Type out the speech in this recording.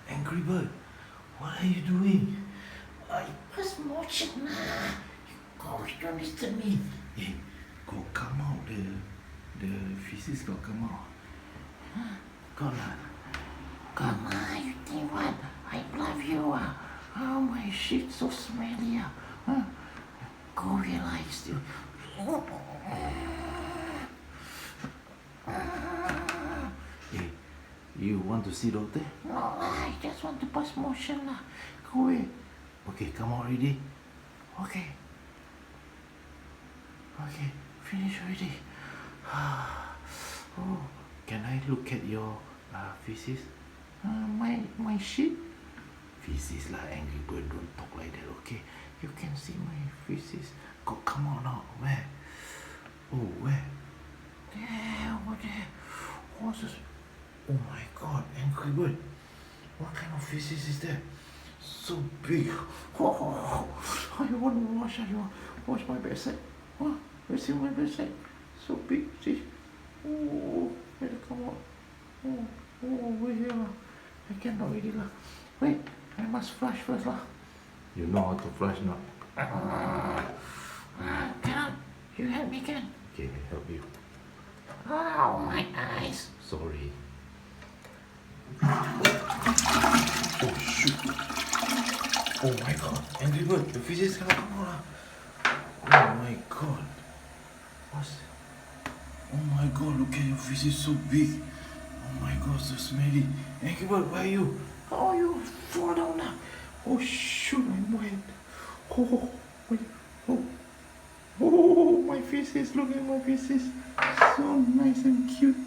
Angry Bird, what are you doing? I was watching now. Gosh, don't listen to me. Hey, go come out. The feces got come out. Got lah. Come on, you think what? I love you. Oh, my shit so smelly. Go relax, you. Hey, you want to see doctor? No, I just want to pass motion. Go away. Okay, come out already. Okay. Okay, finish already. Oh, can I look at your feces? My shit? Feces lah, Angry Bird, don't talk like that, okay? You can see my feces. Go, come on now. Where? Oh, where? There, over there. What's this? Oh my God, Angry Bird. What kind of feces is that? So big. Oh, I want to wash. I want wash my backside. Oh, you see my backside? So big, see? Oh, it'll come out. Oh, over here. I cannot really lah. Wait, I must flush first lah. You know how to flush now? Cannot. You help me, can? Okay, I help you. Oh, my eyes. Sorry. Oh shoot. Oh my God, Angry Bird, the feces cannot come out lah. Oh my God. What's... Oh my God, look at your feces, so big. Oh my God, so smelly. Angry Bird, where are you? Oh, you fall down now. Oh, shoot, my wet. Oh, wait. Oh, my faces. Look at my faces. So nice and cute.